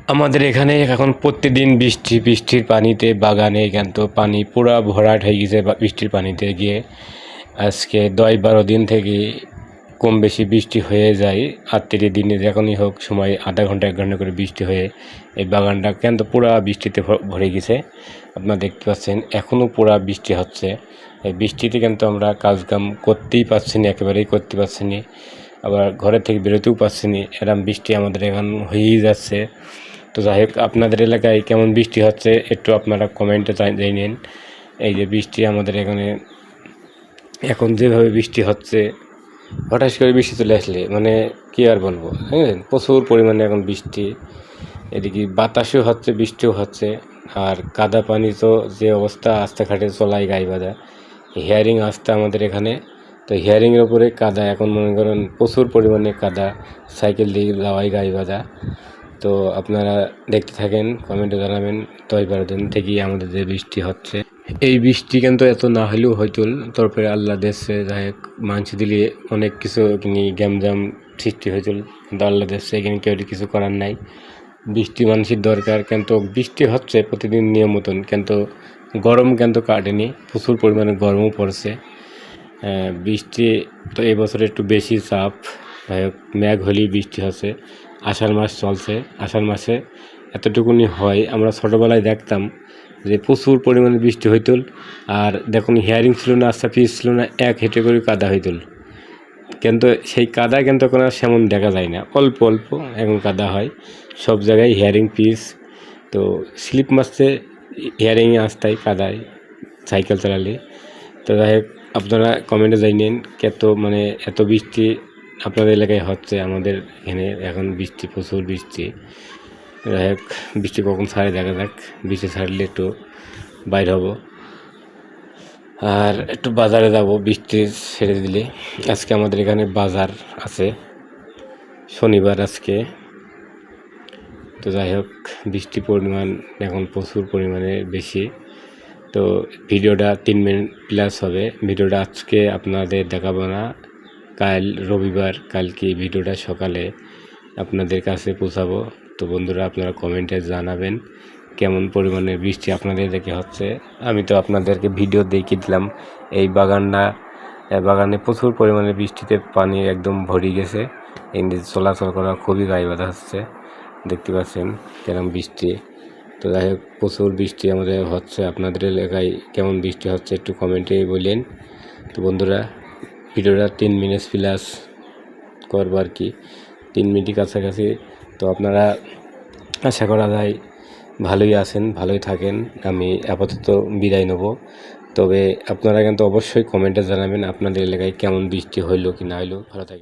আমাদের এখানে এখন প্রতিদিন বৃষ্টির পানিতে বাগানে কিন্তু পানি পুরা ভরাট হয়ে গেছে বৃষ্টির পানিতে গিয়ে। আজকে 10-12 দিন থেকে কম বেশি বৃষ্টি হয়ে যায়। 38 দিনে যখনই হোক সময় আধা ঘন্টা 1 ঘন্টা করে বৃষ্টি হয়ে এই বাগানটা কিন্তু পুরা বৃষ্টিতে ভরে গেছে। আপনারা দেখতে পাচ্ছেন এখনও পুরা বৃষ্টি হচ্ছে। এই বৃষ্টিতে কিন্তু আমরা কাজকাম করতেই পারছি না, একেবারেই করতে পারছি না, আবার ঘরের থেকে বেরোতেও পারছি না। এরকম বৃষ্টি আমাদের এখন হয়েই যাচ্ছে। তো যাই হোক, আপনাদের এলাকায় কেমন বৃষ্টি হচ্ছে একটু আপনারা কমেন্টে জানিয়ে। এই যে বৃষ্টি আমাদের এখানে এখন যেভাবে বৃষ্টি হচ্ছে, হঠাৎ করে বৃষ্টি চলে আসলে মানে কী আর বলবো, হ্যাঁ, প্রচুর পরিমাণে এখন বৃষ্টি। এদিকে বাতাসও হচ্ছে, বৃষ্টিও হচ্ছে, আর কাদা পানি তো যে অবস্থা, রাস্তাঘাটে চলাই গায়ে বাঁধা। হিয়ারিং আসতে আমাদের এখানে, তো হিয়ারিংয়ের উপরে কাদা, এখন মনে করেন প্রচুর পরিমাণে কাদা, সাইকেল দিয়ে যাওয়াই গায়ে বাঁধা। তো আপনারা দেখতে থাকেন, কমেন্টে জানাবেন 10-12 দিন থেকেই আমাদের যে বৃষ্টি হচ্ছে। এই বৃষ্টি কিন্তু এত না হলেও হয়তো তারপরে আল্লাহ দেশে যাই হোক মানুষ দিলে অনেক কিছু কিনি গ্যামজাম সৃষ্টি হয়েছিল, কিন্তু আল্লাহ দেশে এখানে কেউ কিছু করার নাই। বৃষ্টি মানুষের দরকার, কিন্তু বৃষ্টি হচ্ছে প্রতিদিন নিয়ম মতন, কিন্তু গরম কিন্তু কাটেনি, প্রচুর পরিমাণে গরমও পড়ছে। বৃষ্টি তো এবছর একটু বেশি চাপ, যাই হোক মেঘ হলেই বৃষ্টি হচ্ছে। আষাঢ় মাস চলছে, আষাঢ় মাসে এতটুকুনি হয়। আমরা ছোটোবেলায় দেখতাম যে প্রচুর পরিমাণে বৃষ্টি হইতল, আর দেখুন হিয়ারিং ছিল না, আস্থা পিস ছিল না, এক হেঁটে করে কাদা হইতল। কিন্তু সেই কাদা কিন্তু এখন আর সেমন দেখা যায় না, অল্প অল্প এখন কাদা হয় সব জায়গায়। হিয়ারিং পিস তো স্লিপ মারছে হিয়ারিংয়ে আসতায় কাদায় সাইকেল চালালে। তো যাই হোক, আপনারা কমেন্টে জানিয়েন মানে এত বৃষ্টি আপনাদের এলাকায় হচ্ছে। আমাদের এখানে এখন বৃষ্টি, প্রচুর বৃষ্টি। যাই হোক, বৃষ্টি কখন ছাড়ে দেখা যাক, বৃষ্টি ছাড়লে একটু বাইর হব, আর একটু বাজারে যাব বৃষ্টি ছেড়ে দিলে। আজকে আমাদের এখানে বাজার আছে, শনিবার আজকে। তো যাই হোক, বৃষ্টির পরিমাণ এখন প্রচুর পরিমাণে বেশি। তো ভিডিওটা 3 মিনিট প্লাস হবে। ভিডিওটা আজকে আপনাদের দেখাবো না, কাল রবিবার, কালকে ভিডিওটা সকালে আপনাদের কাছে পৌঁছাবো। তো বন্ধুরা, আপনারা কমেন্টে জানাবেন কেমন পরিমাণে বৃষ্টি আপনাদের দেখে হচ্ছে। আমি তো আপনাদেরকে ভিডিও দেখিয়ে দিলাম এই বাগানে প্রচুর পরিমাণে বৃষ্টিতে পানি একদম ভরে গেছে। এই চলাচল করা খুবই গায়ে বাঁধা হচ্ছে, দেখতে পাচ্ছেন কেরম বৃষ্টি। তো যাই হোক, প্রচুর বৃষ্টি আমাদের হচ্ছে। আপনাদের এলাকায় কেমন বৃষ্টি হচ্ছে একটু কমেন্টে বললেন। তো বন্ধুরা, ভিডিওটা 3 মিনিট প্লাস করবো আর কি, 3 মিনিটের কাছাকাছি। তো আপনারা আশা করা যায় ভালোই আছেন, ভালোই থাকেন। আমি আপাতত বিদায় নেব, তবে আপনারা কিন্তু অবশ্যই কমেন্টে জানাবেন আপনাদের এলাকায় কেমন বৃষ্টি হইলো কি না হইলো। ভালো থাকেন।